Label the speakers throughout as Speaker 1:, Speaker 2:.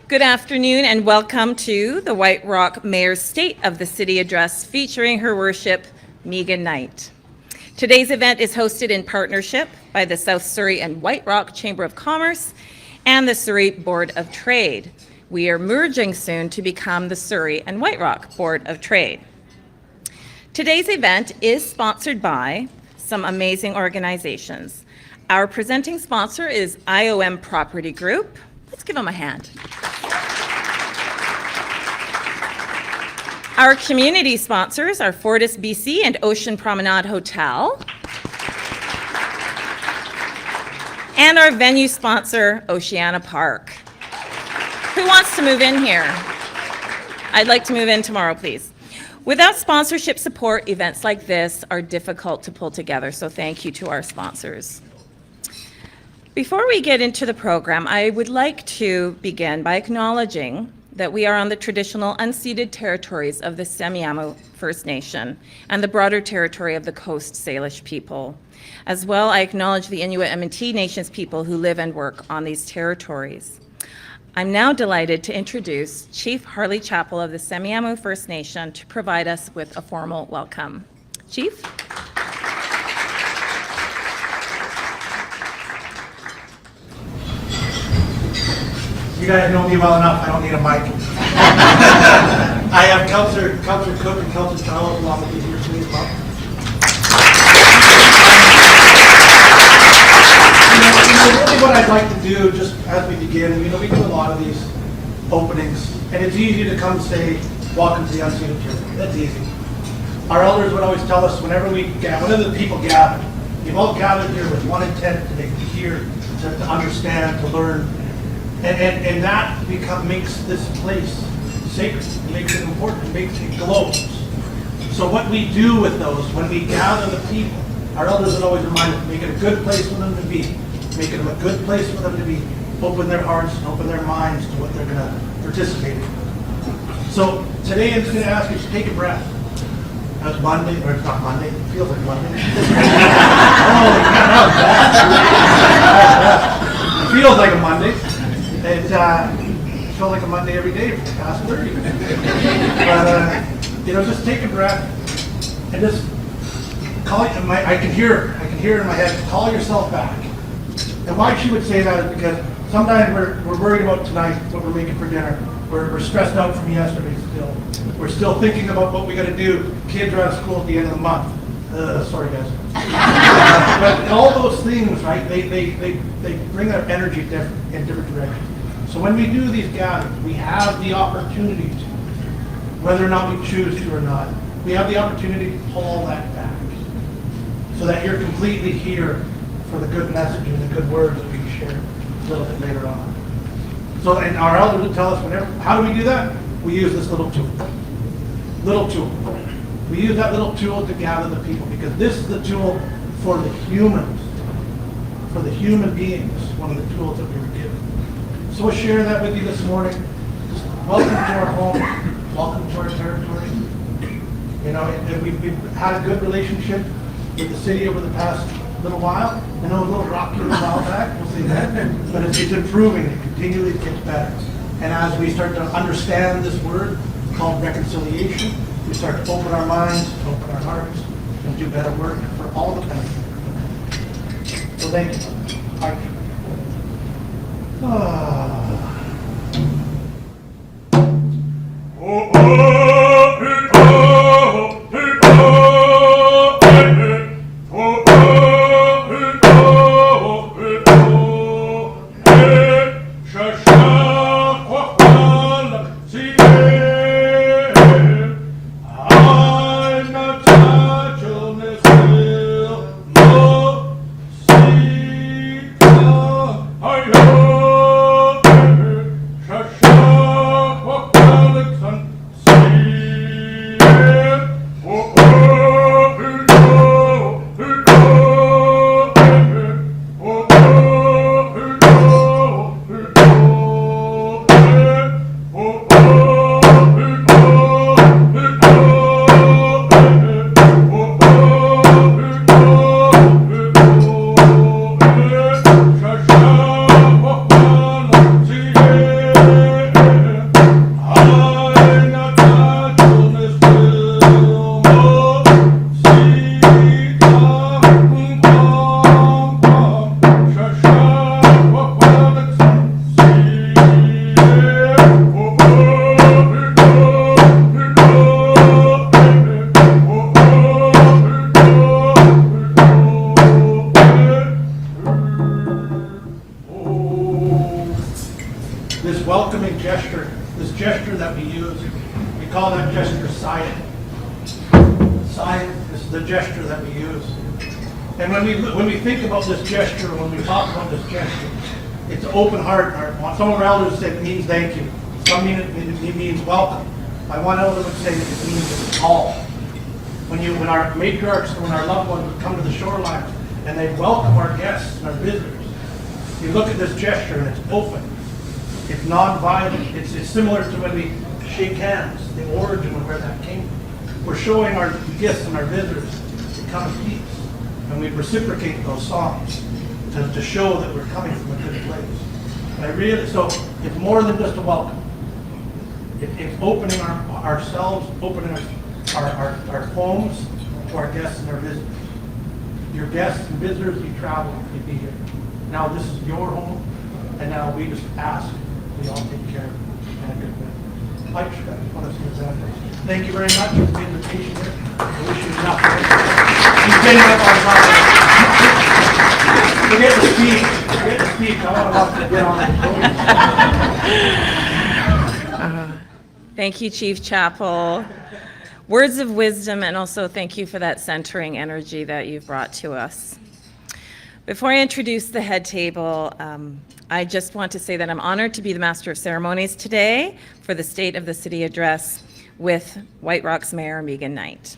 Speaker 1: Good afternoon and welcome to the White Rock Mayor's State of the City Address featuring Her Worship, Megan Knight. Today's event is hosted in partnership by the South Surrey and White Rock Chamber of Commerce and the Surrey Board of Trade. We are merging soon to become the Surrey and White Rock Board of Trade. Today's event is sponsored by some amazing organizations. Our presenting sponsor is IOM Property Group. Let's give them a hand. Our community sponsors are Fortis BC and Ocean Promenade Hotel. And our venue sponsor, Oceana Park. Who wants to move in here? I'd like to move in tomorrow, please. Without sponsorship support, events like this are difficult to pull together, so thank you to our sponsors. Before we get into the program, I would like to begin by acknowledging that we are on the traditional unceded territories of the Semiahmoo First Nation and the broader territory of the Coast Salish people. As well, I acknowledge the Inuit and Métis Nations people who live and work on these territories. I'm now delighted to introduce Chief Harley Chappell of the Semiahmoo First Nation to provide us with a formal welcome. Chief?
Speaker 2: You guys know me well enough, I don't need a mic. I have Councillor Cook and Councillor Charles along with me here today as well. Really what I'd like to do, just as we begin, we do a lot of these openings, and it's easy to come say, welcome to the unceded territory. That's easy. Our elders would always tell us whenever the people gather, you've all gathered here with one intent today, to hear, to understand, to learn. And that makes this place sacred, it makes it important, it makes it glows. So what we do with those, when we gather the people, our elders would always remind us, make it a good place for them to be, make it a good place for them to be, open their hearts and open their minds to what they're going to participate in. So today I'm just going to ask you to take a breath. It's Monday, or it's not Monday, it feels like Monday. Oh, it feels like a Monday. It feels like a Monday every day for the past 30. But just take a breath and just call it. I can hear in my head. Call yourself back. And why she would say that is because sometimes we're worried about tonight, what we're making for dinner. We're stressed out from yesterday still. We're still thinking about what we got to do. Kids are out of school at the end of the month. Sorry guys. But all those things, right? They bring our energy in different directions. So when we do these gatherings, we have the opportunity to, whether or not we choose to or not, we have the opportunity to pull all that back so that you're completely here for the good message and the good words that we can share a little bit later on. So, and our elders would tell us how do we do that? We use this little tool. We use that little tool to gather the people because this is the tool for the humans, for the human beings, one of the tools that we were given. So we'll share that with you this morning. Just welcome to our home, welcome to our territory. We've had a good relationship with the city over the past little while. I know a little rocky a while back, we'll say that, but it's improving, it continually gets better. And as we start to understand this word called reconciliation, we start to open our minds, open our hearts, and do better work for all the benefit. So thank you. All right. welcoming gesture, this gesture that we use, we call that gesture silent. Silent is the gesture that we use. And when we think about this gesture, when we talk about this gesture, it's open heart. Some of our elders say it means thank you. Some mean it means welcome. One elder would say that it means it's all. When our matriarchs and when our loved ones would come to the shoreline and they welcome our guests and our visitors, you look at this gesture and it's open. It's non-violent. It's similar to when we shake hands, the origin of where that came from. We're showing our guests and our visitors to come in peace. And we reciprocate those songs to show that we're coming from a good place. And so it's more than just a welcome. It's opening ourselves, opening our homes to our guests and our visitors. Your guests and visitors, you travel, you be here. Now this is your home, and now we just ask, we all take care of it in a good way. Mike, I just want to say that. Thank you very much for the invitation here. I wish you enough. He's getting up on top. Forget the speech. Forget the speech. I want to get on the podium.
Speaker 1: Thank you, Chief Chappell. Words of wisdom, and also thank you for that centering energy that you've brought to us. Before I introduce the head table, I just want to say that I'm honored to be the Master of Ceremonies today for the State of the City Address with White Rock's Mayor, Megan Knight.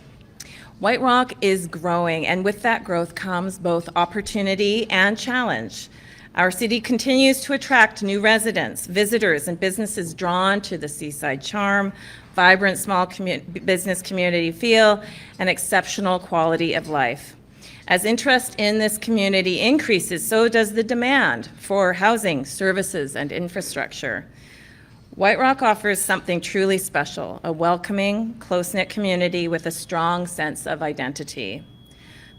Speaker 1: White Rock is growing, and with that growth comes both opportunity and challenge. Our city continues to attract new residents, visitors, and businesses drawn to the seaside charm, vibrant small business community feel, and exceptional quality of life. As interest in this community increases, so does the demand for housing, services, and infrastructure. White Rock offers something truly special, a welcoming, close-knit community with a strong sense of identity.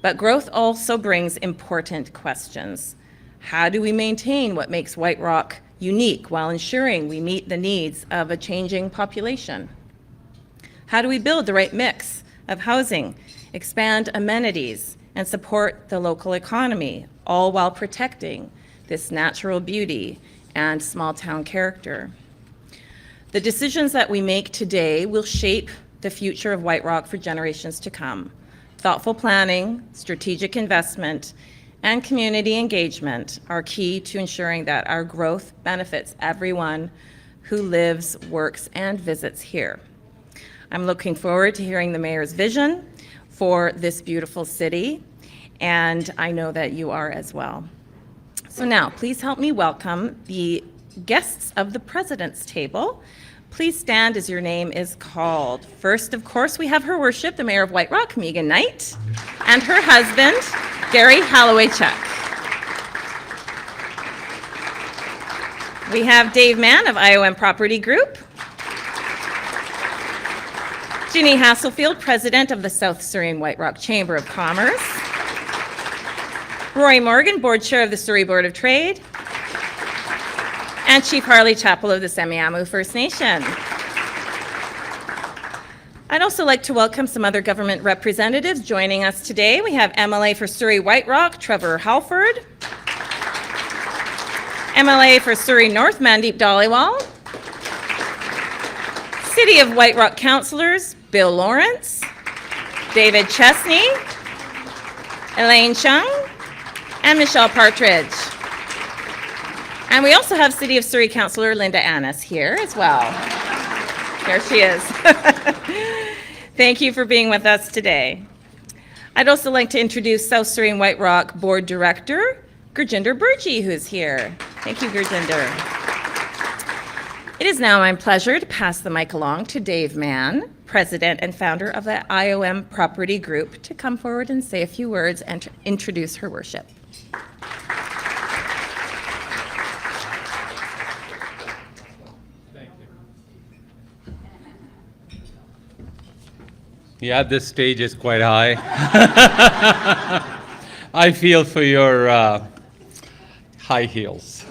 Speaker 1: But growth also brings important questions. How do we maintain what makes White Rock unique while ensuring we meet the needs of a changing population? How do we build the right mix of housing, expand amenities, and support the local economy, all while protecting this natural beauty and small-town character? The decisions that we make today will shape the future of White Rock for generations to come. Thoughtful planning, strategic investment, and community engagement are key to ensuring that our growth benefits everyone who lives, works, and visits here. I'm looking forward to hearing the Mayor's vision for this beautiful city, and I know that you are as well. So now, please help me welcome the guests of the President's Table. Please stand as your name is called. First, of course, we have Her Worship, the Mayor of White Rock, Megan Knight, and her husband, Gary Holloway-Chuck. We have Dave Mann of IOM Property Group, Ginny Hasselfield, President of the South Surrey and White Rock Chamber of Commerce, Roy Morgan, Board Chair of the Surrey Board of Trade, and Chief Harley Chappell of the Semiahmoo First Nation. I'd also like to welcome some other government representatives joining us today. We have MLA for Surrey White Rock, Trevor Halford, MLA for Surrey North, Mandeep Dhaliwal, City of White Rock Councillors, Bill Lawrence, David Chesney, Elaine Chung, and Michelle Partridge. And we also have City of Surrey Councillor Linda Annis here as well. There she is. Thank you for being with us today. I'd also like to introduce South Surrey and White Rock Board Director, Gurjinder Burji, who's here. Thank you, Gurjinder. It is now my pleasure to pass the mic along to Dave Mann, President and founder of the IOM Property Group, to come forward and say a few words and to introduce Her Worship.
Speaker 3: Yeah, this stage is quite high. I feel for your high heels.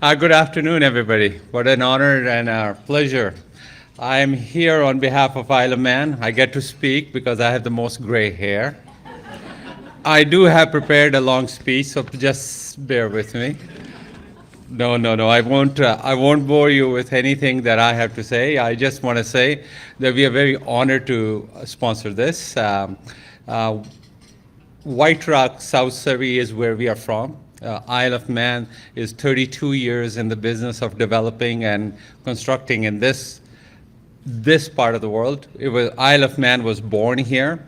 Speaker 3: Good afternoon, everybody. What an honor and a pleasure. I am here on behalf of Isle of Man. I get to speak because I have the most gray hair. I do have prepared a long speech, so just bear with me. No, no, no. I won't. I won't bore you with anything that I have to say. I just want to say that we are very honored to sponsor this. White Rock, South Surrey is where we are from. Isle of Man is 32 years in the business of developing and constructing in this part of the world. Isle of Man was born here.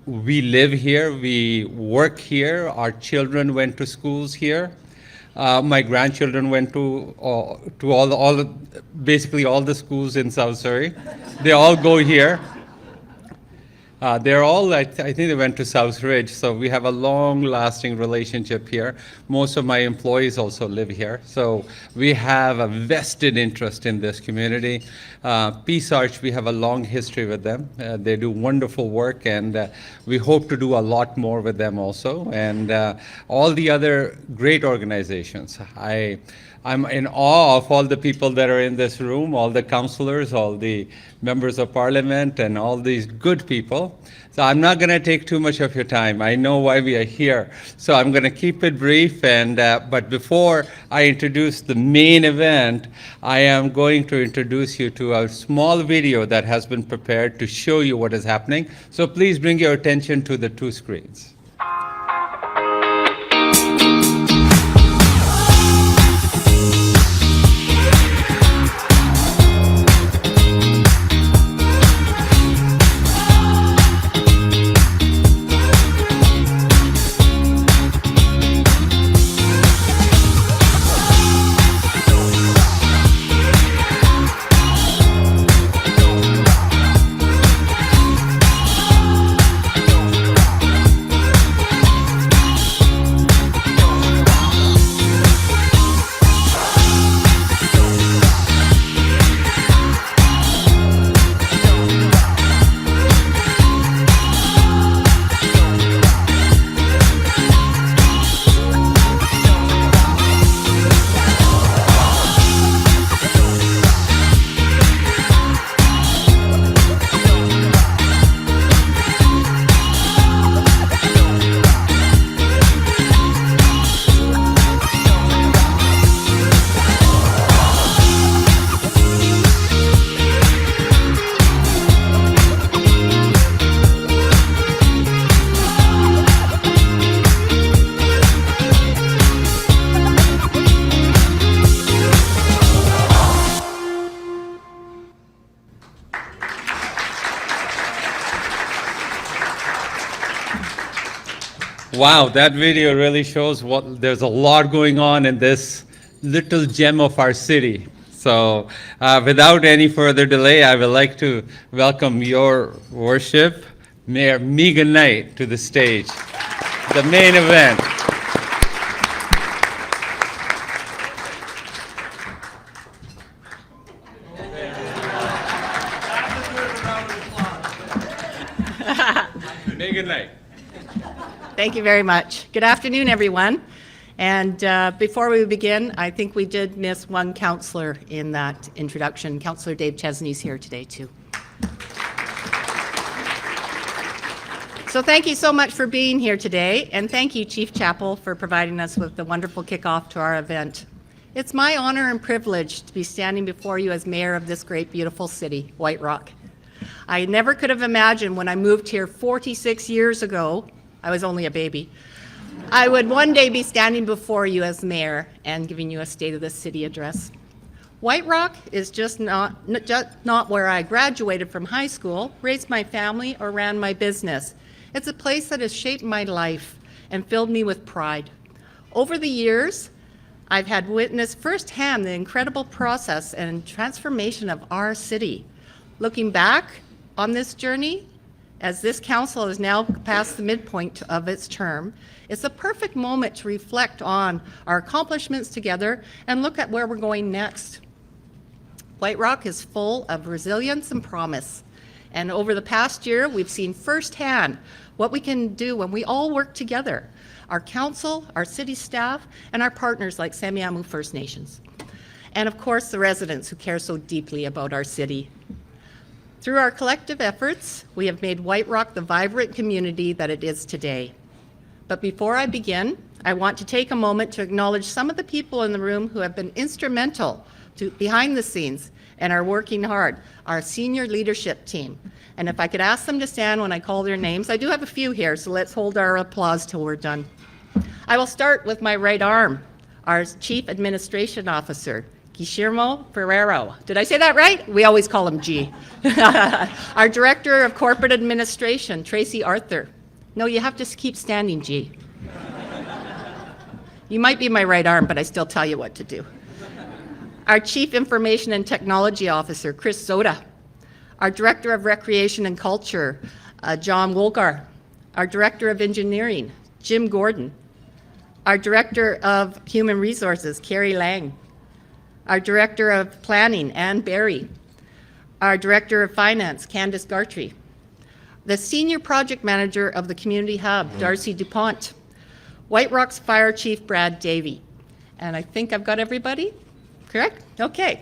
Speaker 3: We live here. We work here. Our children went to schools here. My grandchildren went to basically all the schools in South Surrey. They all go here. They're all, I think they went to South Ridge, so we have a long-lasting relationship here. Most of my employees also live here, so we have a vested interest in this community. Peace Arch, we have a long history with them. They do wonderful work, and we hope to do a lot more with them also, and all the other great organizations. I'm in awe of all the people that are in this room, all the councillors, all the members of parliament, and all these good people. So I'm not going to take too much of your time. I know why we are here. So I'm going to keep it brief. But before I introduce the main event, I am going to introduce you to a small video that has been prepared to show you what is happening. So please bring your attention to the two screens. Wow, that video really shows there's a lot going on in this little gem of our city. So without any further delay, I would like to welcome your worship, Mayor Megan Knight, to the stage. The main event. Megan Knight.
Speaker 4: Thank you very much. Good afternoon, everyone. And before we begin, I think we did miss one councillor in that introduction. Councillor Dave Chesney's here today, too. So thank you so much for being here today, and thank you, Chief Chappell, for providing us with the wonderful kickoff to our event. It's my honor and privilege to be standing before you as mayor of this great, beautiful city, White Rock. I never could have imagined when I moved here 46 years ago, I was only a baby, I would one day be standing before you as mayor and giving you a State of the City address. White Rock is just not where I graduated from high school, raised my family, or ran my business. It's a place that has shaped my life and filled me with pride. Over the years, I've had witnessed firsthand the incredible process and transformation of our city. Looking back on this journey, as this council is now past the midpoint of its term, it's a perfect moment to reflect on our accomplishments together and look at where we're going next. White Rock is full of resilience and promise. And over the past year, we've seen firsthand what we can do when we all work together. Our council, our city staff, and our partners like Semiahmoo First Nations. And of course, the residents who care so deeply about our city. Through our collective efforts, we have made White Rock the vibrant community that it is today. But before I begin, I want to take a moment to acknowledge some of the people in the room who have been instrumental behind the scenes and are working hard, our senior leadership team. And if I could ask them to stand when I call their names, I do have a few here, so let's hold our applause till we're done. I will start with my right arm, our Chief Administration Officer, Guillermo Ferrero. Did I say that right? We always call him G. Our Director of Corporate Administration, Tracy Arthur. No, you have to keep standing, G. You might be my right arm, but I still tell you what to do. Our Chief Information and Technology Officer, Chris Soda. Our Director of Recreation and Culture, John Wolgar. Our Director of Engineering, Jim Gordon. Our Director of Human Resources, Carrie Lang. Our Director of Planning, Ann Barry. Our Director of Finance, Candice Gartrey. The Senior Project Manager of the Community Hub, Darcy DuPont. White Rock's Fire Chief, Brad Davey. And I think I've got everybody, correct? Okay.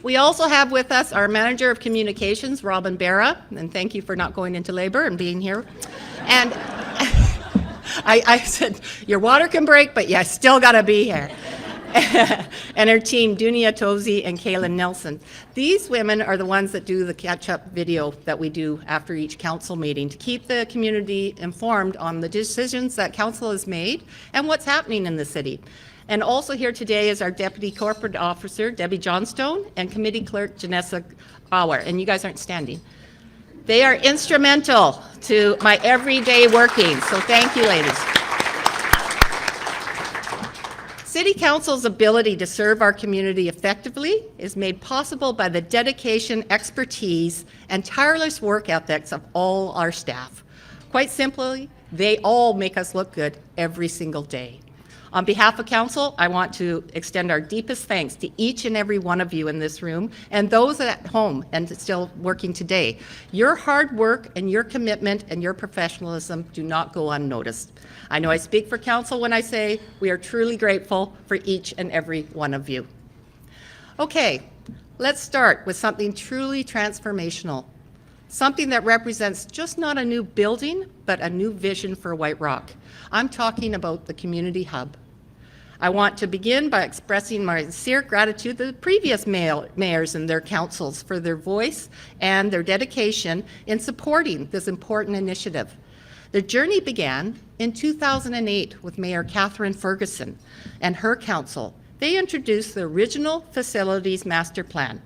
Speaker 4: We also have with us our Manager of Communications, Robin Barra, and thank you for not going into labor and being here. And I said, your water can break, but you still got to be here. And her team, Dunia Tozy and Kaylin Nelson. These women are the ones that do the catch-up video that we do after each council meeting to keep the community informed on the decisions that council has made and what's happening in the city. And also here today is our Deputy Corporate Officer, Debbie Johnstone, and Committee Clerk, Janessa Bauer. And you guys aren't standing. They are instrumental to my everyday working, so thank you, ladies. City Council's ability to serve our community effectively is made possible by the dedication, expertise, and tireless work ethics of all our staff. Quite simply, they all make us look good every single day. On behalf of Council, I want to extend our deepest thanks to each and every one of you in this room and those at home and still working today. Your hard work and your commitment and your professionalism do not go unnoticed. I know I speak for Council when I say we are truly grateful for each and every one of you. Okay, let's start with something truly transformational. Something that represents just not a new building, but a new vision for White Rock. I'm talking about the Community Hub. I want to begin by expressing my sincere gratitude to the previous mayors and their councils for their voice and their dedication in supporting this important initiative. The journey began in 2008 with Mayor Catherine Ferguson and her council. They introduced the original Facilities Master Plan.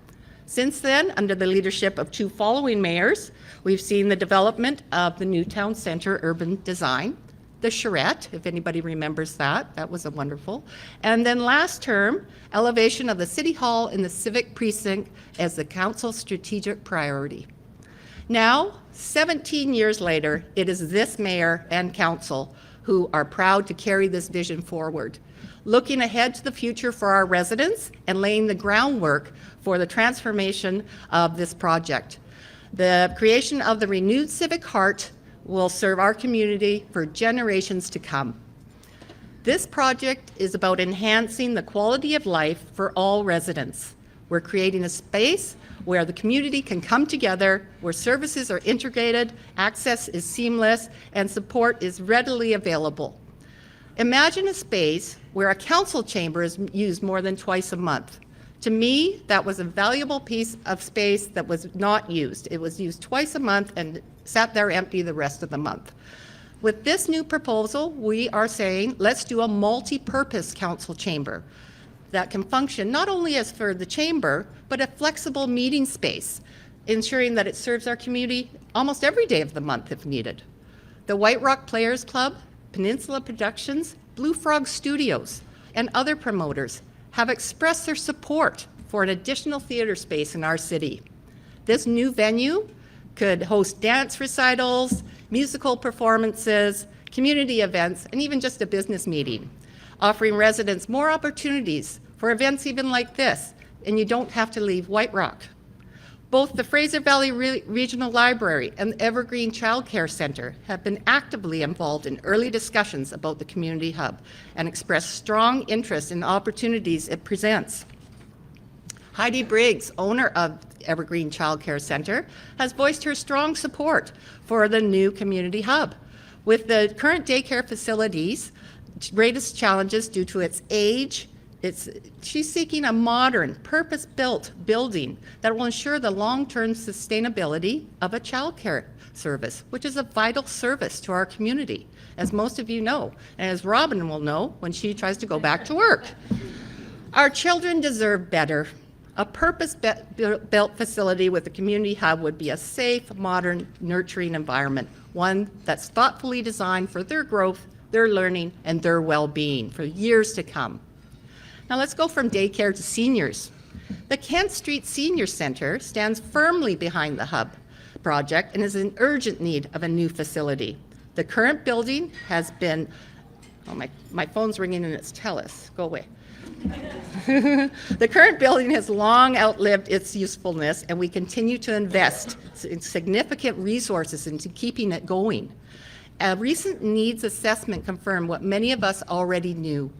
Speaker 4: Since then, under the leadership of two following mayors, we've seen the development of the new town center urban design, the charrette, if anybody remembers that was a wonderful. And then last term, elevation of the City Hall and the Civic Precinct as the council's strategic priority. Now, 17 years later, it is this mayor and council who are proud to carry this vision forward, looking ahead to the future for our residents and laying the groundwork for the transformation of this project. The creation of the renewed Civic Heart will serve our community for generations to come. This project is about enhancing the quality of life for all residents. We're creating a space where the community can come together, where services are integrated, access is seamless, and support is readily available. Imagine a space where a council chamber is used more than twice a month. To me, that was a valuable piece of space that was not used. It was used twice a month and sat there empty the rest of the month. With this new proposal, we are saying, let's do a multi-purpose council chamber that can function not only as for the chamber, but a flexible meeting space, ensuring that it serves our community almost every day of the month if needed. The White Rock Players Club, Peninsula Productions, Blue Frog Studios, and other promoters have expressed their support for an additional theater space in our city. This new venue could host dance recitals, musical performances, community events, and even just a business meeting, offering residents more opportunities for events even like this, and you don't have to leave White Rock. Both the Fraser Valley Regional Library and the Evergreen Child Care Center have been actively involved in early discussions about the Community Hub and expressed strong interest in the opportunities it presents. Heidi Briggs, owner of Evergreen Child Care Center, has voiced her strong support for the new community hub. With the current daycare facilities, greatest challenges due to its age, she's seeking a modern, purpose-built building that will ensure the long-term sustainability of a child care service, which is a vital service to our community, as most of you know, and as Robin will know when she tries to go back to work. Our children deserve better. A purpose-built facility with a community hub would be a safe, modern, nurturing environment, one that's thoughtfully designed for their growth, their learning, and their well-being for years to come. Now let's go from daycare to seniors. The Kent Street Senior Center stands firmly behind the hub project and is in urgent need of a new facility. The current building has been, my phone's ringing and it's TELUS, go away. The current building has long outlived its usefulness, and we continue to invest significant resources into keeping it going. A recent needs assessment confirmed what many of us already knew.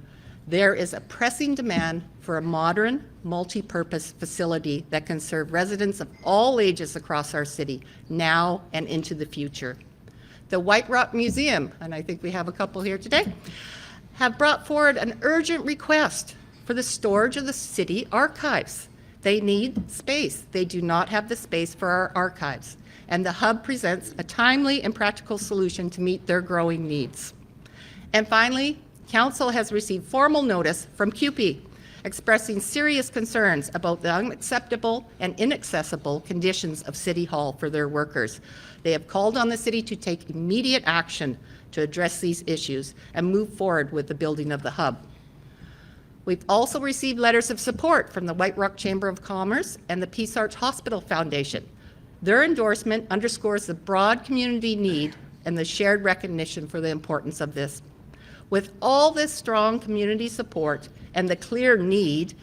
Speaker 4: There is a pressing demand for a modern, multi-purpose facility that can serve residents of all ages across our city, now and into the future. The White Rock Museum, and I think we have a couple here today, have brought forward an urgent request for the storage of the city archives. They need space. They do not have the space for our archives, and the hub presents a timely and practical solution to meet their growing needs. And finally, Council has received formal notice from CUPE expressing serious concerns about the unacceptable and inaccessible conditions of City Hall for their workers. They have called on the city to take immediate action to address these issues and move forward with the building of the hub. We've also received letters of support from the White Rock Chamber of Commerce and the Peace Arts Hospital Foundation. Their endorsement underscores the broad community need and the shared recognition for the importance of this. With all this strong community support and the clear need,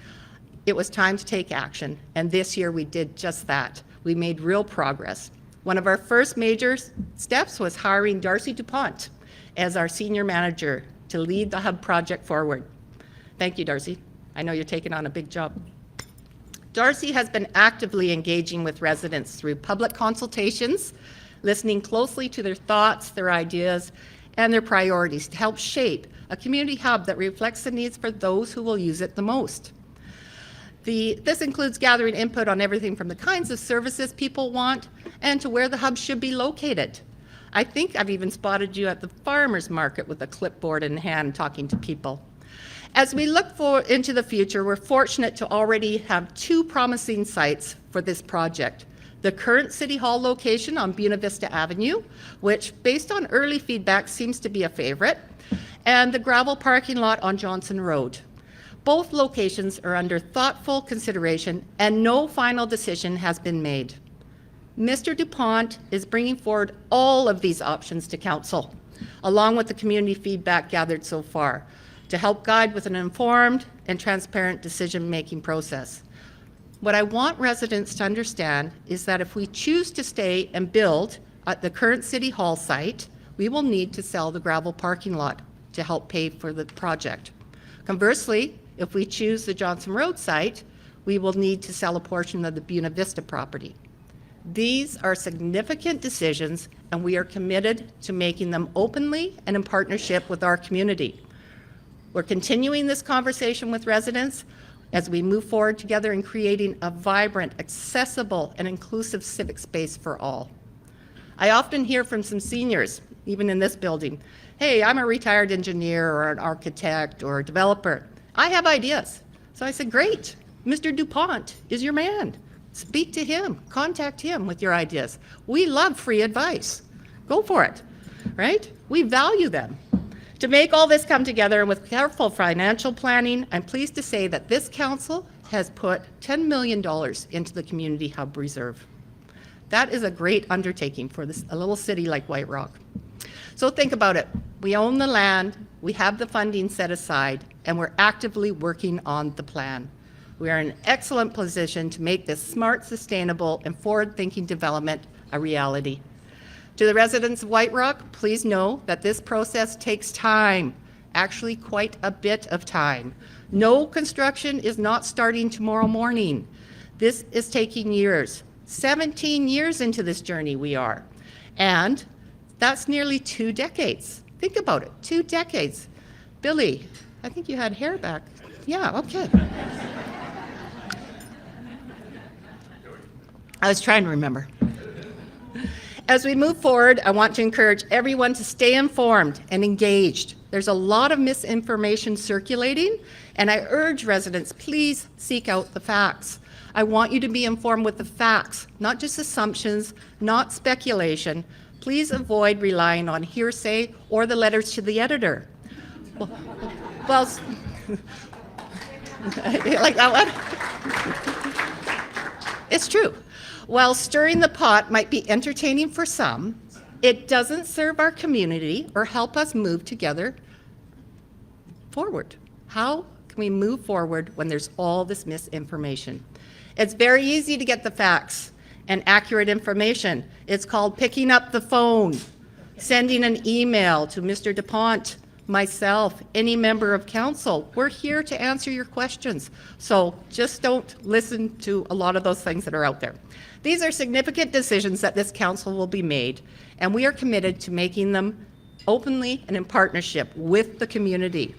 Speaker 4: it was time to take action, and this year we did just that. We made real progress. One of our first major steps was hiring Darcy DuPont as our senior manager to lead the hub project forward. Thank you, Darcy. I know you're taking on a big job. Darcy has been actively engaging with residents through public consultations, listening closely to their thoughts, their ideas, and their priorities to help shape a community hub that reflects the needs for those who will use it the most. This includes gathering input on everything from the kinds of services people want and to where the hub should be located. I think I've even spotted you at the farmers market with a clipboard in hand talking to people. As we look into the future, we're fortunate to already have two promising sites for this project. The current City Hall location on Buena Vista Avenue, which based on early feedback seems to be a favorite, and the gravel parking lot on Johnson Road. Both locations are under thoughtful consideration and no final decision has been made. Mr. DuPont is bringing forward all of these options to Council, along with the community feedback gathered so far, to help guide with an informed and transparent decision-making process. What I want residents to understand is that if we choose to stay and build at the current City Hall site, we will need to sell the gravel parking lot to help pay for the project. Conversely, if we choose the Johnson Road site, we will need to sell a portion of the Buena Vista property. These are significant decisions, and we are committed to making them openly and in partnership with our community. We're continuing this conversation with residents as we move forward together in creating a vibrant, accessible, and inclusive civic space for all. I often hear from some seniors, even in this building, hey, I'm a retired engineer or an architect or a developer. I have ideas. So I said, great, Mr. DuPont is your man. Speak to him, contact him with your ideas. We love free advice. Go for it, right? We value them. To make all this come together and with careful financial planning, I'm pleased to say that this council has put $10 million into the Community Hub Reserve. That is a great undertaking for a little city like White Rock. So think about it. We own the land, we have the funding set aside, and we're actively working on the plan. We are in an excellent position to make this smart, sustainable, and forward-thinking development a reality. To the residents of White Rock, please know that this process takes time, actually quite a bit of time. No construction is not starting tomorrow morning. This is taking years. 17 years into this journey we are. And that's nearly 2 decades. Think about it, 2 decades. Billy, I think you had hair back. Yeah, okay. I was trying to remember. As we move forward, I want to encourage everyone to stay informed and engaged. There's a lot of misinformation circulating, and I urge residents, please seek out the facts. I want you to be informed with the facts, not just assumptions, not speculation. Please avoid relying on hearsay or the letters to the editor. Well, you like that one? It's true. While stirring the pot might be entertaining for some, it doesn't serve our community or help us move together forward. How can we move forward when there's all this misinformation? It's very easy to get the facts and accurate information. It's called picking up the phone, sending an email to Mr. DuPont, myself, any member of council. We're here to answer your questions. So just don't listen to a lot of those things that are out there. These are significant decisions that this council will be made, and we are committed to making them openly and in partnership with the community.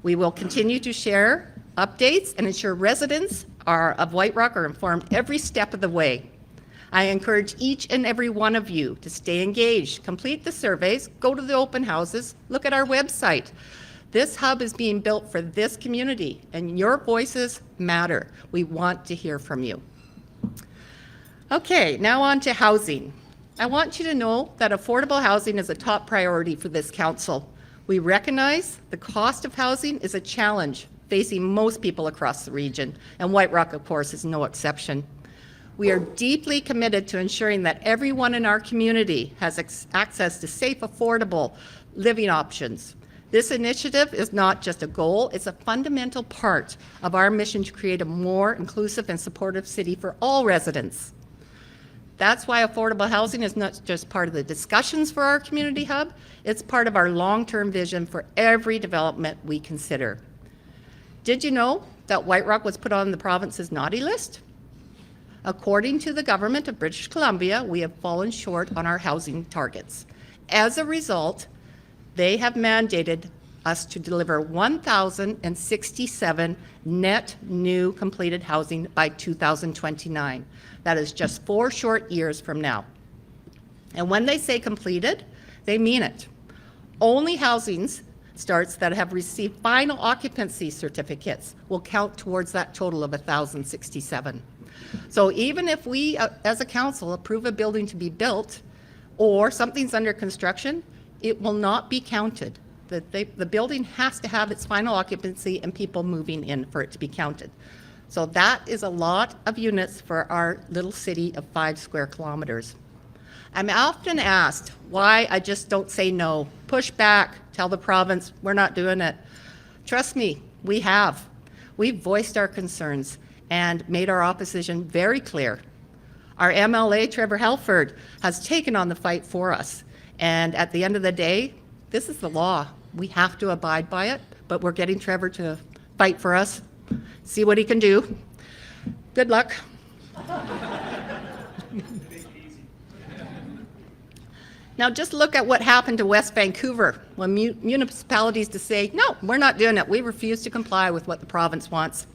Speaker 4: We will continue to share updates and ensure residents of White Rock are informed every step of the way. I encourage each and every one of you to stay engaged, complete the surveys, go to the open houses, look at our website. This hub is being built for this community, and your voices matter. We want to hear from you. Okay, now on to housing. I want you to know that affordable housing is a top priority for this council. We recognize the cost of housing is a challenge facing most people across the region, and White Rock, of course, is no exception. We are deeply committed to ensuring that everyone in our community has access to safe, affordable living options. This initiative is not just a goal, it's a fundamental part of our mission to create a more inclusive and supportive city for all residents. That's why affordable housing is not just part of the discussions for our community hub, it's part of our long-term vision for every development we consider. Did you know that White Rock was put on the province's naughty list? According to the government of British Columbia, we have fallen short on our housing targets. As a result, they have mandated us to deliver 1,067 net new completed housing by 2029. That is just 4 short years from now. And when they say completed, they mean it. Only housing starts that have received final occupancy certificates will count towards that total of 1,067. So even if we, as a council, approve a building to be built or something's under construction, it will not be counted. The building has to have its final occupancy and people moving in for it to be counted. So that is a lot of units for our little city of 5 square kilometers. I'm often asked why I just don't say no, push back, tell the province we're not doing it. Trust me, we have. We've voiced our concerns and made our opposition very clear. Our MLA, Trevor Halford, has taken on the fight for us. And at the end of the day, this is the law. We have to abide by it, but we're getting Trevor to fight for us, see what he can do. Good luck. Now just look at what happened to West Vancouver when municipalities to say, no, we're not doing it. We refuse to comply with what the province wants.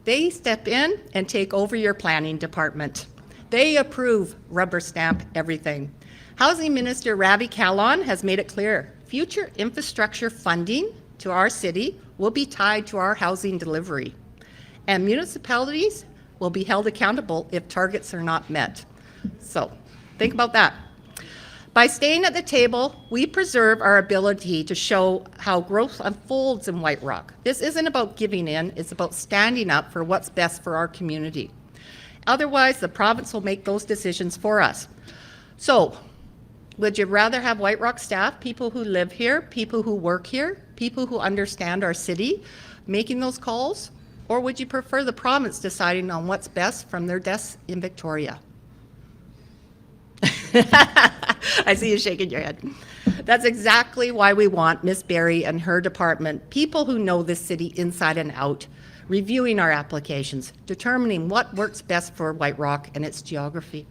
Speaker 4: They step in and take over your planning department. They approve, rubber stamp everything. Housing Minister Ravi Kahlon has made it clear, future infrastructure funding to our city will be tied to our housing delivery. And municipalities will be held accountable if targets are not met. So think about that. By staying at the table, we preserve our ability to show how growth unfolds in White Rock. This isn't about giving in, it's about standing up for what's best for our community. Otherwise, the province will make those decisions for us. So, would you rather have White Rock staff, people who live here, people who work here, people who understand our city, making those calls? Or would you prefer the province deciding on what's best from their desks in Victoria? I see you shaking your head. That's exactly why we want Ms. Berry and her department, people who know this city inside and out, reviewing our applications, determining what works best for White Rock and its geography.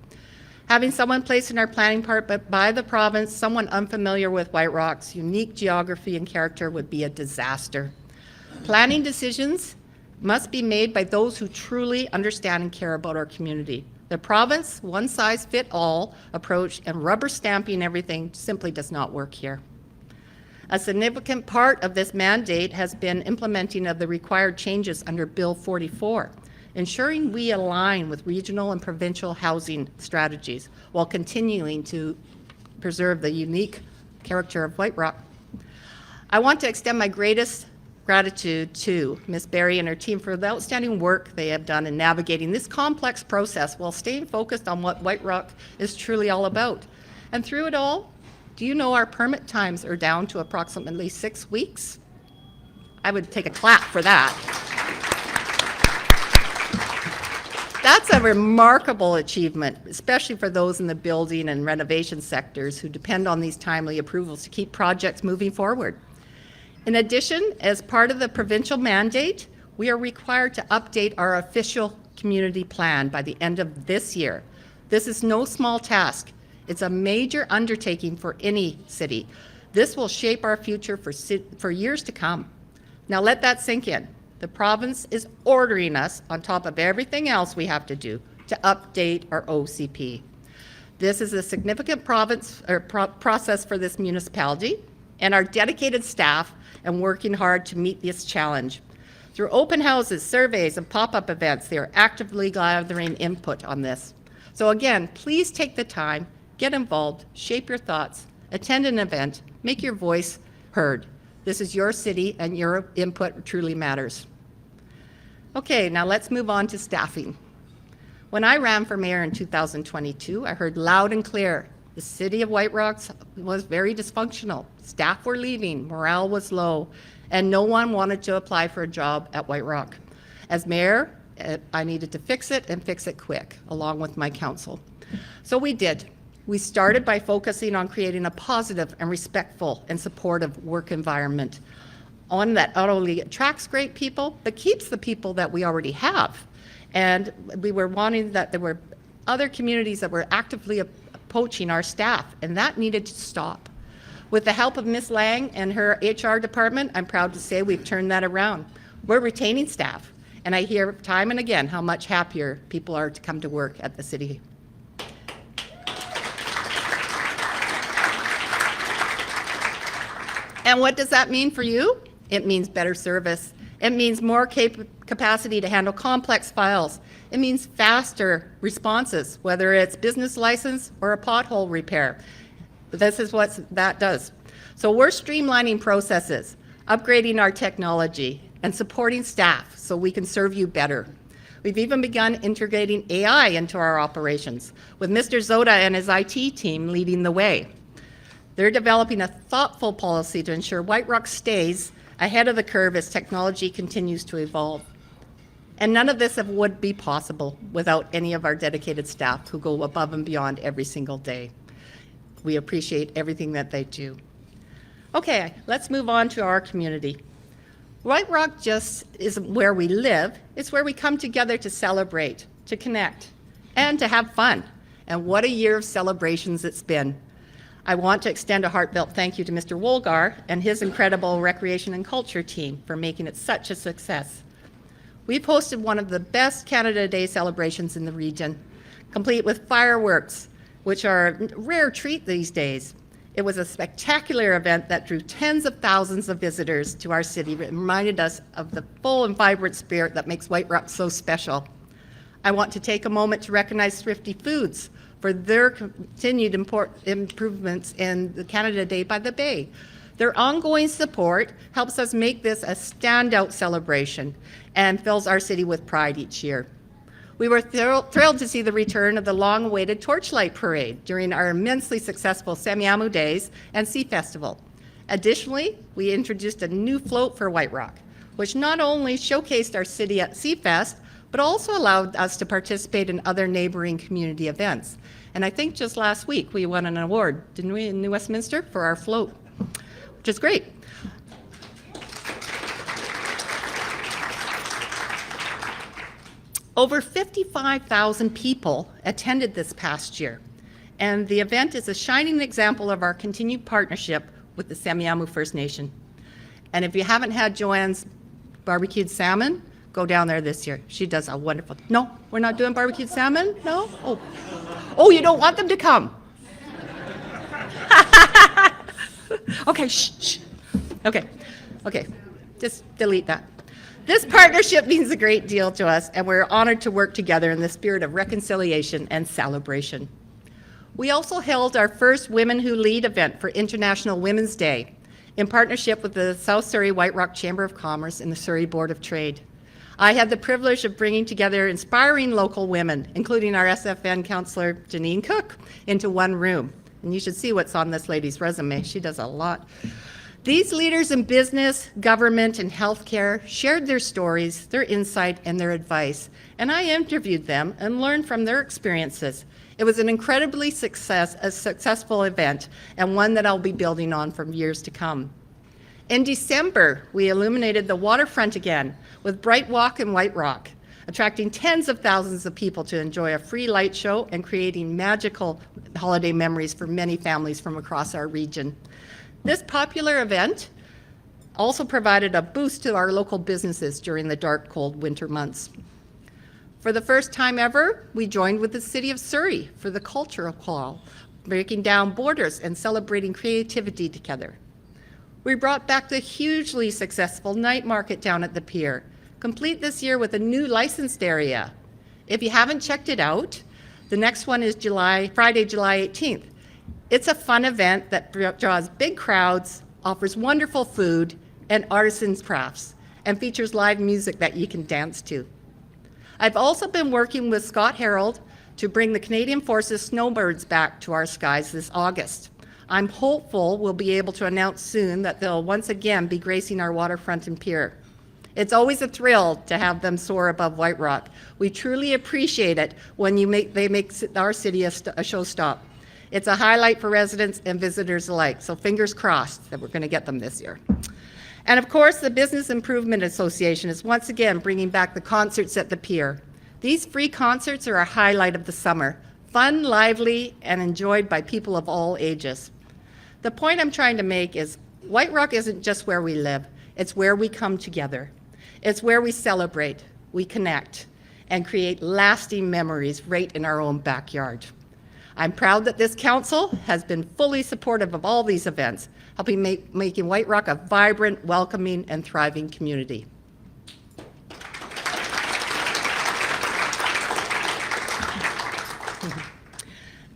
Speaker 4: Having someone placed in our planning part but by the province, someone unfamiliar with White Rock's unique geography and character would be a disaster. Planning decisions must be made by those who truly understand and care about our community. The province one-size-fit-all approach and rubber stamping everything simply does not work here. A significant part of this mandate has been implementing of the required changes under Bill 44, ensuring we align with regional and provincial housing strategies while continuing to preserve the unique character of White Rock. I want to extend my greatest gratitude to Ms. Barry and her team for the outstanding work they have done in navigating this complex process while staying focused on what White Rock is truly all about. And through it all, do you know our permit times are down to approximately 6 weeks? I would take a clap for that. That's a remarkable achievement, especially for those in the building and renovation sectors who depend on these timely approvals to keep projects moving forward. In addition, as part of the provincial mandate, we are required to update our official community plan by the end of this year. This is no small task. It's a major undertaking for any city. This will shape our future for years to come. Now let that sink in. The province is ordering us, on top of everything else we have to do, to update our OCP. This is a significant process for this municipality and our dedicated staff and working hard to meet this challenge. Through open houses, surveys, and pop-up events, they are actively gathering input on this. So again, please take the time, get involved, shape your thoughts, attend an event, make your voice heard. This is your city and your input truly matters. Okay, now let's move on to staffing. When I ran for mayor in 2022, I heard loud and clear, the city of White Rocks was very dysfunctional. Staff were leaving, morale was low, and no one wanted to apply for a job at White Rock. As mayor, I needed to fix it and fix it quick, along with my council. So we did. We started by focusing on creating a positive and respectful and supportive work environment, one that not only attracts great people, but keeps the people that we already have. And we were wanting that there were other communities that were actively poaching our staff, and that needed to stop. With the help of Ms. Lang and her HR department, I'm proud to say we've turned that around. We're retaining staff, and I hear time and again how much happier people are to come to work at the city. And what does that mean for you? It means better service. It means more capacity to handle complex files. It means faster responses, whether it's business license or a pothole repair. This is what that does. So we're streamlining processes, upgrading our technology, and supporting staff so we can serve you better. We've even begun integrating AI into our operations, with Mr. Zoda and his IT team leading the way. They're developing a thoughtful policy to ensure White Rock stays ahead of the curve as technology continues to evolve. And none of this would be possible without any of our dedicated staff who go above and beyond every single day. We appreciate everything that they do. Okay, let's move on to our community. White Rock just isn't where we live, it's where we come together to celebrate, to connect, and to have fun. And what a year of celebrations it's been. I want to extend a heartfelt thank you to Mr. Wolgar and his incredible Recreation and Culture team for making it such a success. We've hosted one of the best Canada Day celebrations in the region, complete with fireworks, which are a rare treat these days. It was a spectacular event that drew tens of thousands of visitors to our city, and reminded us of the full and vibrant spirit that makes White Rock so special. I want to take a moment to recognize Thrifty Foods for their continued improvements in the Canada Day by the Bay. Their ongoing support helps us make this a standout celebration and fills our city with pride each year. We were thrilled to see the return of the long-awaited Torchlight Parade during our immensely successful Semiahmoo Days and Sea Festival. Additionally, we introduced a new float for White Rock, which not only showcased our city at Sea Fest, but also allowed us to participate in other neighboring community events. And I think just last week we won an award, didn't we, in New Westminster for our float, which is great. Over 55,000 people attended this past year, and the event is a shining example of our continued partnership with the Semiahmoo First Nation. And if you haven't had Joanne's barbecued salmon, go down there this year. She does a wonderful, no, we're not doing barbecued salmon? No? Oh, you don't want them to come? Okay, shh. Okay, just delete that. This partnership means a great deal to us, and we're honored to work together in the spirit of reconciliation and celebration. We also held our first Women Who Lead event for International Women's Day in partnership with the South Surrey White Rock Chamber of Commerce and the Surrey Board of Trade. I had the privilege of bringing together inspiring local women, including our SFN councillor Janine Cook, into one room. And you should see what's on this lady's resume. She does a lot. These leaders in business, government, and healthcare shared their stories, their insight, and their advice. And I interviewed them and learned from their experiences. It was an incredibly successful event, and one that I'll be building on for years to come. In December, we illuminated the waterfront again with Bright Walk in White Rock, attracting tens of thousands of people to enjoy a free light show and creating magical holiday memories for many families from across our region. This popular event also provided a boost to our local businesses during the dark, cold winter months. For the first time ever, we joined with the City of Surrey for the Cultural Call, breaking down borders and celebrating creativity together. We brought back the hugely successful night market down at the pier, complete this year with a new licensed area. If you haven't checked it out, the next one is Friday, July 18th. It's a fun event that draws big crowds, offers wonderful food and artisans' crafts, and features live music that you can dance to. I've also been working with Scott Harold to bring the Canadian Forces snowbirds back to our skies this August. I'm hopeful we'll be able to announce soon that they'll once again be gracing our waterfront and pier. It's always a thrill to have them soar above White Rock. We truly appreciate it when they make our city a showstop. It's a highlight for residents and visitors alike, so fingers crossed that we're going to get them this year. And of course, the Business Improvement Association is once again bringing back the concerts at the pier. These free concerts are a highlight of the summer, fun, lively, and enjoyed by people of all ages. The point I'm trying to make is White Rock isn't just where we live, it's where we come together. It's where we celebrate, we connect, and create lasting memories right in our own backyard. I'm proud that this council has been fully supportive of all these events, helping making White Rock a vibrant, welcoming, and thriving community.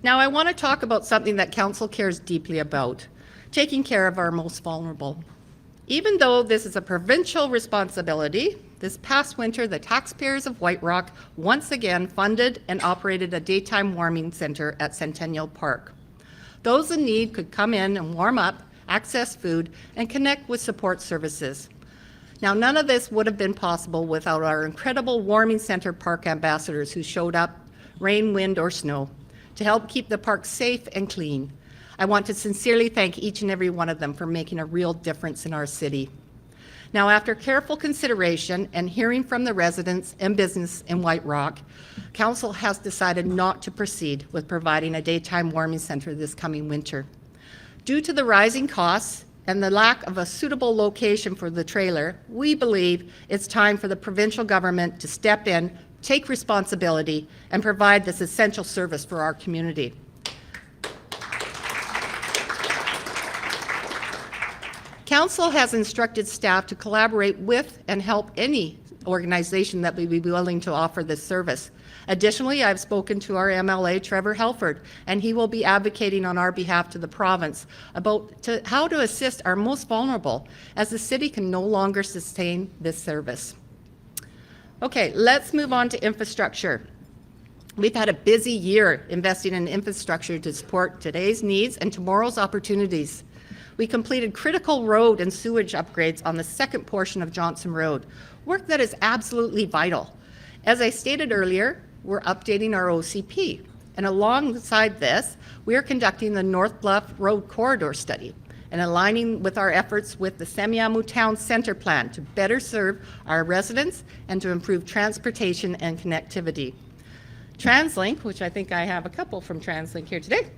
Speaker 4: Now, I want to talk about something that council cares deeply about, taking care of our most vulnerable. Even though this is a provincial responsibility, this past winter, the taxpayers of White Rock once again funded and operated a daytime warming center at Centennial Park. Those in need could come in and warm up, access food, and connect with support services. Now, none of this would have been possible without our incredible warming center park ambassadors who showed up, rain, wind, or snow, to help keep the park safe and clean. I want to sincerely thank each and every one of them for making a real difference in our city. Now, after careful consideration and hearing from the residents and business in White Rock, Council has decided not to proceed with providing a daytime warming center this coming winter. Due to the rising costs and the lack of a suitable location for the trailer, we believe it's time for the provincial government to step in, take responsibility, and provide this essential service for our community. Council has instructed staff to collaborate with and help any organization that would be willing to offer this service. Additionally, I've spoken to our MLA, Trevor Helford, and he will be advocating on our behalf to the province about how to assist our most vulnerable, as the city can no longer sustain this service. Okay, let's move on to infrastructure. We've had a busy year investing in infrastructure to support today's needs and tomorrow's opportunities. We completed critical road and sewage upgrades on the second portion of Johnson Road, work that is absolutely vital. As I stated earlier, we're updating our OCP, and alongside this, we are conducting the North Bluff Road Corridor Study. and aligning with our efforts with the Semiahmoo Town Center Plan to better serve our residents and to improve transportation and connectivity. TransLink, which I think I have a couple from TransLink here today.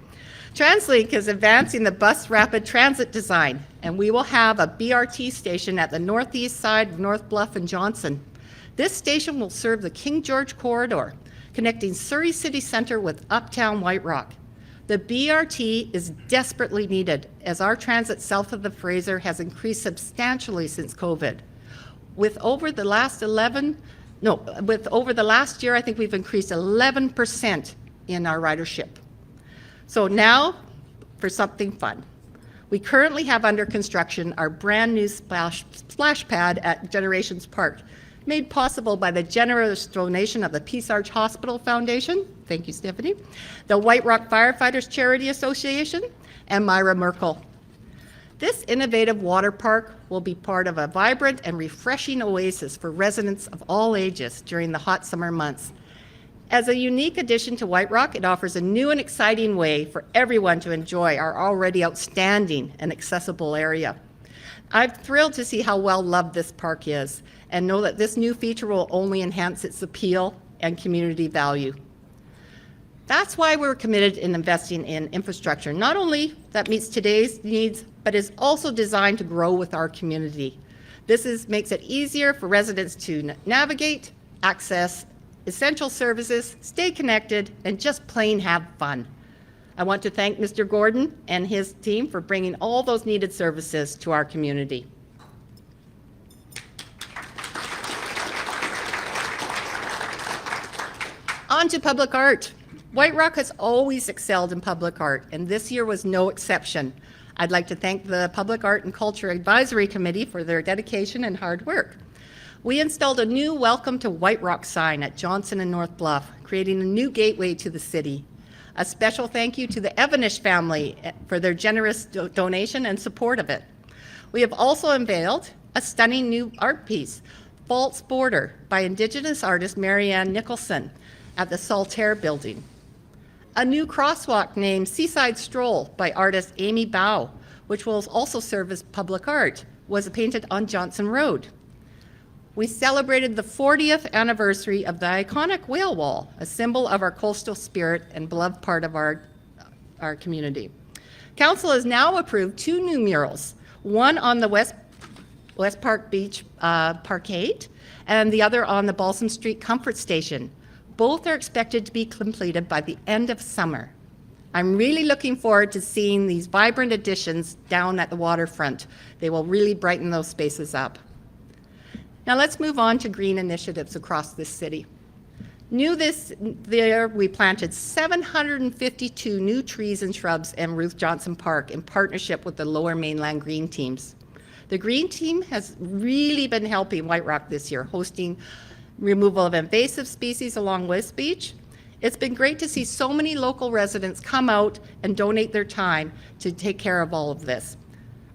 Speaker 4: TransLink is advancing the bus rapid transit design, and we will have a BRT station at the northeast side of North Bluff and Johnson. This station will serve the King George Corridor, connecting Surrey City Centre with uptown White Rock. The BRT is desperately needed as our transit south of the Fraser has increased substantially since COVID. With over the last year, I think we've increased 11% in our ridership. So now for something fun. We currently have under construction our brand new splash pad at Generations Park, made possible by the generous donation of the Peace Arch Hospital Foundation, thank you, Stephanie, the White Rock Firefighters Charity Association, and Myra Merkel. This innovative water park will be part of a vibrant and refreshing oasis for residents of all ages during the hot summer months. As a unique addition to White Rock, it offers a new and exciting way for everyone to enjoy our already outstanding and accessible area. I'm thrilled to see how well loved this park is and know that this new feature will only enhance its appeal and community value. That's why we're committed in investing in infrastructure, not only that meets today's needs, but is also designed to grow with our community. This makes it easier for residents to navigate, access essential services, stay connected, and just plain have fun. I want to thank Mr. Gordon and his team for bringing all those needed services to our community. On to public art. White Rock has always excelled in public art, and this year was no exception. I'd like to thank the Public Art and Culture Advisory Committee for their dedication and hard work. We installed a new Welcome to White Rock sign at Johnson and North Bluff, creating a new gateway to the city. A special thank you to the Evanish family for their generous donation and support of it. We have also unveiled a stunning new art piece, False Border, by Indigenous artist Marianne Nicholson at the Saltaire Building. A new crosswalk named Seaside Stroll by artist Amy Bao, which will also serve as public art, was painted on Johnson Road. We celebrated the 40th anniversary of the iconic whale wall, a symbol of our coastal spirit and beloved part of our community. Council has now approved 2 new murals, one on the West Park Beach Parkade and the other on the Balsam Street Comfort Station. Both are expected to be completed by the end of summer. I'm really looking forward to seeing these vibrant additions down at the waterfront. They will really brighten those spaces up. Now let's move on to green initiatives across this city. New this year, we planted 752 new trees and shrubs in Ruth Johnson Park in partnership with the Lower Mainland Green Teams. The Green Team has really been helping White Rock this year, hosting removal of invasive species along West Beach. It's been great to see so many local residents come out and donate their time to take care of all of this.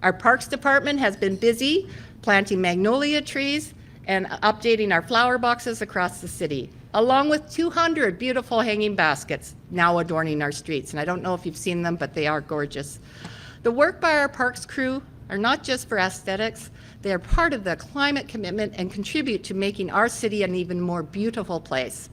Speaker 4: Our Parks Department has been busy planting magnolia trees and updating our flower boxes across the city, along with 200 beautiful hanging baskets now adorning our streets. And I don't know if you've seen them, but they are gorgeous. The work by our parks crew are not just for aesthetics, they are part of the climate commitment and contribute to making our city an even more beautiful place.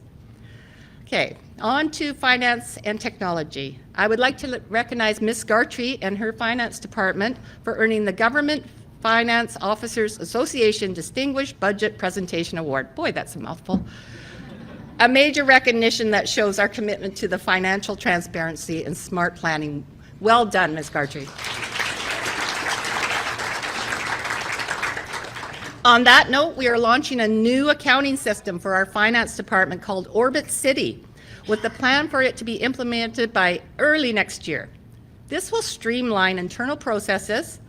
Speaker 4: Okay, on to finance and technology. I would like to recognize Ms. Gartree and her finance department for earning the Government Finance Officers Association Distinguished Budget Presentation Award. Boy, that's a mouthful. A major recognition that shows our commitment to the financial transparency and smart planning. Well done, Ms. Gartree. On that note, we are launching a new accounting system for our finance department called Orbit City, with the plan for it to be implemented by early next year. This will streamline internal processes,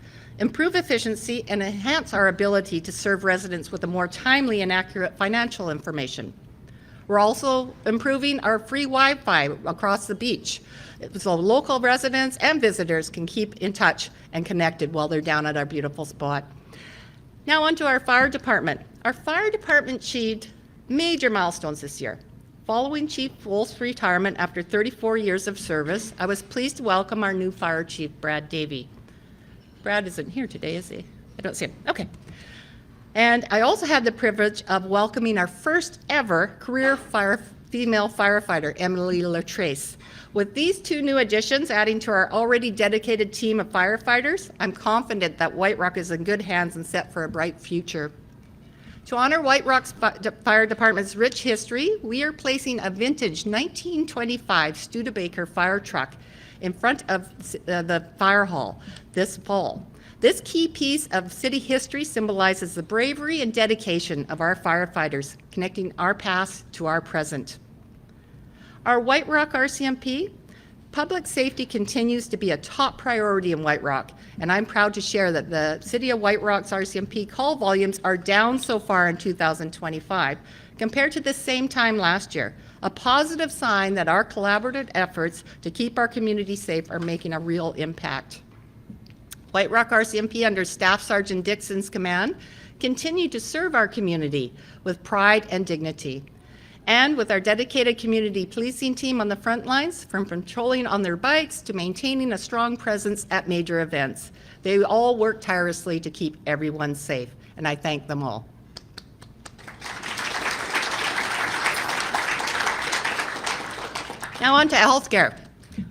Speaker 4: improve efficiency, and enhance our ability to serve residents with a more timely and accurate financial information. We're also improving our free Wi-Fi across the beach, so local residents and visitors can keep in touch and connected while they're down at our beautiful spot. Now on to our fire department. Our fire department achieved major milestones this year. Following Chief Wolf's retirement after 34 years of service, I was pleased to welcome our new fire chief, Brad Davey. Brad isn't here today, is he? I don't see him. Okay. And I also had the privilege of welcoming our first ever career female firefighter, Emily Latrace. With these 2 new additions adding to our already dedicated team of firefighters, I'm confident that White Rock is in good hands and set for a bright future. To honor White Rock's Fire Department's rich history, we are placing a vintage 1925 Studebaker fire truck in front of the fire hall this fall. This key piece of city history symbolizes the bravery and dedication of our firefighters, connecting our past to our present. Our White Rock RCMP, public safety continues to be a top priority in White Rock, and I'm proud to share that the City of White Rock's RCMP call volumes are down so far in 2025 compared to the same time last year, a positive sign that our collaborative efforts to keep our community safe are making a real impact. White Rock RCMP, under Staff Sergeant Dixon's command, continue to serve our community with pride and dignity. And with our dedicated community policing team on the front lines, from patrolling on their bikes to maintaining a strong presence at major events, they all work tirelessly to keep everyone safe, and I thank them all. Now on to healthcare.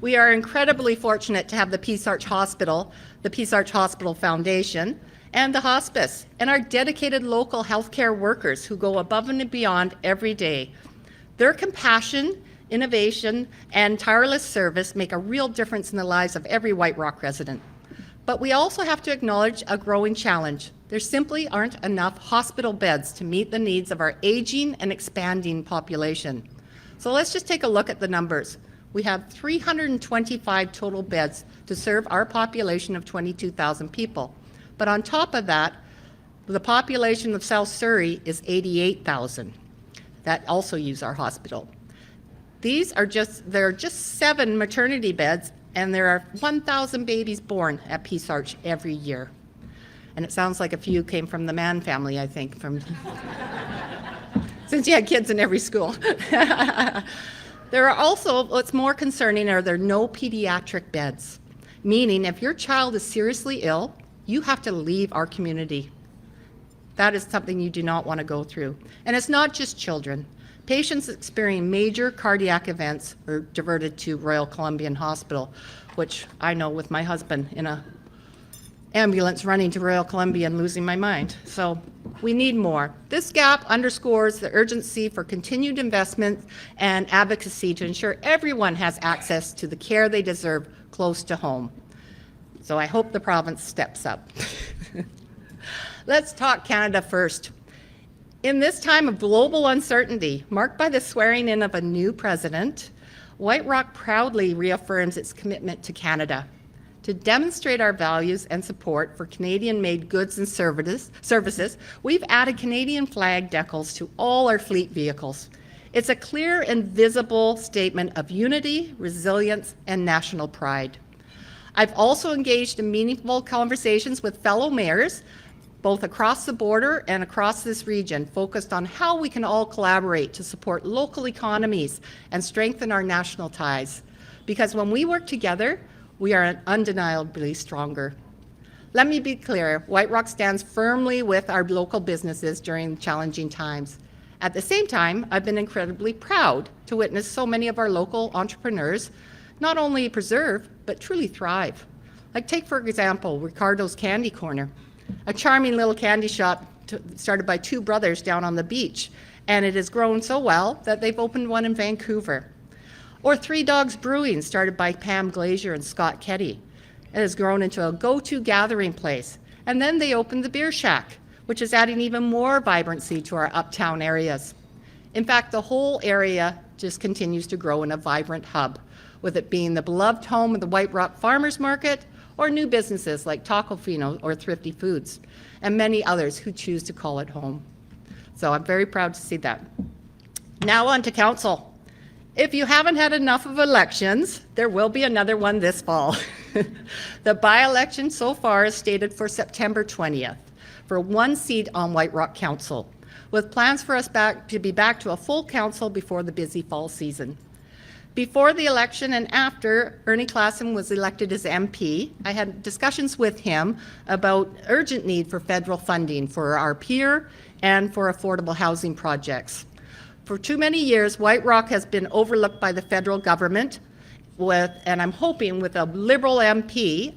Speaker 4: We are incredibly fortunate to have the Peace Arch Hospital, the Peace Arch Hospital Foundation, and the hospice, and our dedicated local healthcare workers who go above and beyond every day. Their compassion, innovation, and tireless service make a real difference in the lives of every White Rock resident. But we also have to acknowledge a growing challenge. There simply aren't enough hospital beds to meet the needs of our aging and expanding population. So let's just take a look at the numbers. We have 325 total beds to serve our population of 22,000 people. But on top of that, the population of South Surrey is 88,000 that also use our hospital. There are just 7 maternity beds, and there are 1,000 babies born at Peace Arch every year. And it sounds like a few came from the Mann family, I think, since you had kids in every school. There are also, what's more concerning, are there no pediatric beds, meaning if your child is seriously ill, you have to leave our community. That is something you do not want to go through. And it's not just children. Patients experiencing major cardiac events are diverted to Royal Columbian Hospital, which I know with my husband in a ambulance running to Royal Columbia and losing my mind. So we need more. This gap underscores the urgency for continued investment and advocacy to ensure everyone has access to the care they deserve close to home. So I hope the province steps up. Let's talk Canada first. In this time of global uncertainty, marked by the swearing in of a new president, White Rock proudly reaffirms its commitment to Canada. To demonstrate our values and support for Canadian-made goods and services, we've added Canadian flag decals to all our fleet vehicles. It's a clear and visible statement of unity, resilience, and national pride. I've also engaged in meaningful conversations with fellow mayors, both across the border and across this region, focused on how we can all collaborate to support local economies and strengthen our national ties. Because when we work together, we are undeniably stronger. Let me be clear, White Rock stands firmly with our local businesses during challenging times. At the same time, I've been incredibly proud to witness so many of our local entrepreneurs not only preserve, but truly thrive. Like take, for example, Ricardo's Candy Corner, a charming little candy shop started by 2 brothers down on the beach, and it has grown so well that they've opened one in Vancouver. Or Three Dogs Brewing, started by Pam Glazier and Scott Ketty. It has grown into a go-to gathering place. And then they opened the Beer Shack, which is adding even more vibrancy to our uptown areas. In fact, the whole area just continues to grow in a vibrant hub, with it being the beloved home of the White Rock Farmers Market, or new businesses like Tacofino or Thrifty Foods, and many others who choose to call it home. So I'm very proud to see that. Now on to council. If you haven't had enough of elections, there will be another one this fall. The by-election so far is stated for September 20th for 1 seat on White Rock Council, with plans for us to be back to a full council before the busy fall season. Before the election and after Ernie Claassen was elected as MP, I had discussions with him about urgent need for federal funding for our peer and for affordable housing projects. For too many years, White Rock has been overlooked by the federal government and I'm hoping with a Liberal MP,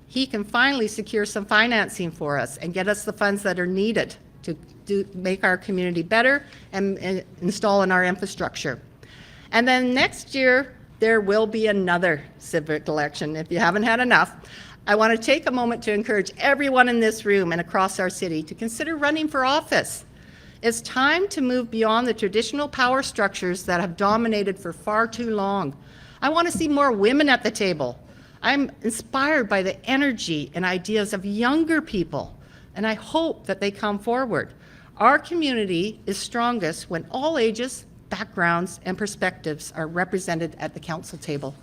Speaker 4: he can finally secure some financing for us and get us the funds that are needed to make our community better and install in our infrastructure. And then next year, there will be another civic election. If you haven't had enough, I want to take a moment to encourage everyone in this room and across our city to consider running for office. It's time to move beyond the traditional power structures that have dominated for far too long. I want to see more women at the table. I'm inspired by the energy and ideas of younger people, and I hope that they come forward. Our community is strongest when all ages, backgrounds, and perspectives are represented at the council table.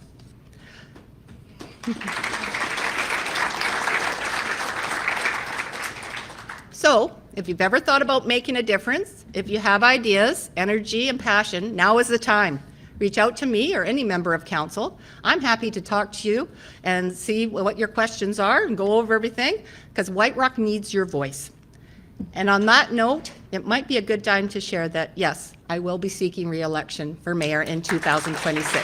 Speaker 4: So, if you've ever thought about making a difference, if you have ideas, energy, and passion, now is the time. Reach out to me or any member of council. I'm happy to talk to you and see what your questions are and go over everything, because White Rock needs your voice. And on that note, it might be a good time to share that, yes, I will be seeking re-election for mayor in 2026.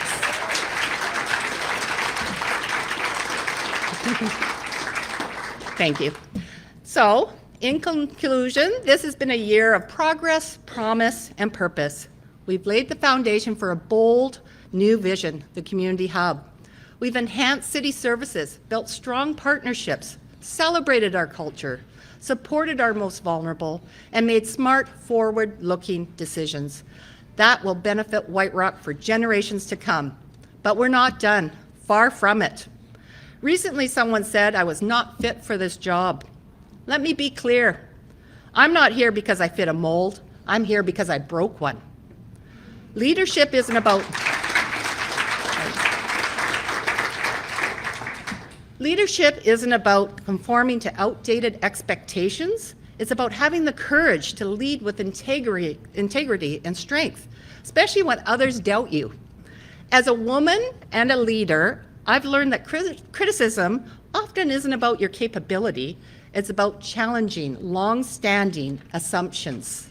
Speaker 4: Thank you. So, in conclusion, this has been a year of progress, promise, and purpose. We've laid the foundation for a bold, new vision, the Community Hub. We've enhanced city services, built strong partnerships, celebrated our culture, supported our most vulnerable, and made smart, forward-looking decisions. That will benefit White Rock for generations to come. But we're not done. Far from it. Recently, someone said I was not fit for this job. Let me be clear. I'm not here because I fit a mold. I'm here because I broke one. Leadership isn't about conforming to outdated expectations. It's about having the courage to lead with integrity and strength, especially when others doubt you. As a woman and a leader, I've learned that criticism often isn't about your capability. It's about challenging long-standing assumptions.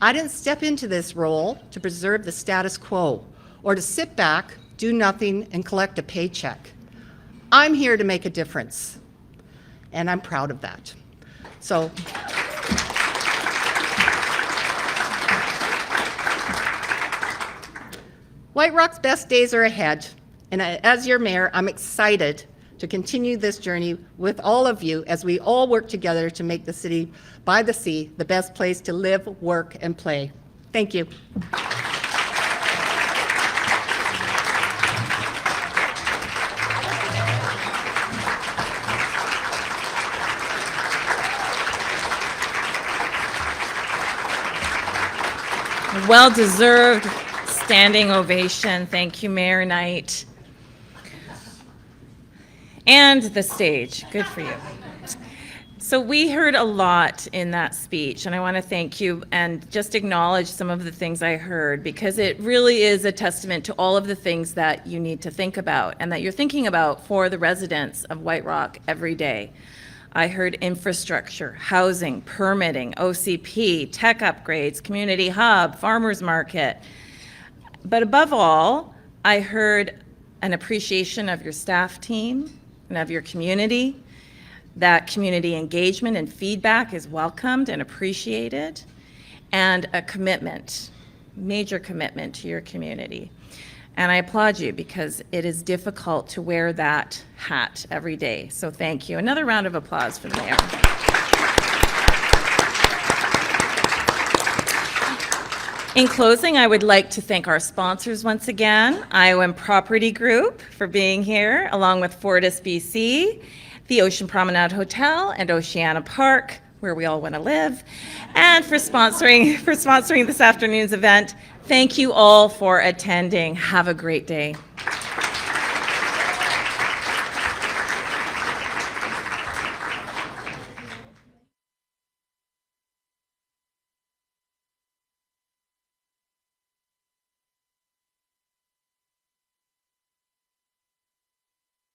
Speaker 4: I didn't step into this role to preserve the status quo or to sit back, do nothing, and collect a paycheck. I'm here to make a difference, and I'm proud of that. So, White Rock's best days are ahead, and as your mayor, I'm excited to continue this journey with all of you as we all work together to make the city by the sea the best place to live, work, and play. Thank you.
Speaker 1: Well-deserved standing ovation. Thank you, Mayor Knight. And the stage. Good for you. So we heard a lot in that speech, and I want to thank you and just acknowledge some of the things I heard, because it really is a testament to all of the things that you need to think about and that you're thinking about for the residents of White Rock every day. I heard infrastructure, housing, permitting, OCP, tech upgrades, community hub, farmers market. But above all, I heard an appreciation of your staff team and of your community, that community engagement and feedback is welcomed and appreciated, and a commitment, major commitment to your community. And I applaud you, because it is difficult to wear that hat every day. So thank you. Another round of applause for the mayor. In closing, I would like to thank our sponsors once again, IOM Property Group for being here, along with Fortis BC, the Ocean Promenade Hotel and Oceana Park, where we all want to live, and for sponsoring this afternoon's event. Thank you all for attending. Have a great day.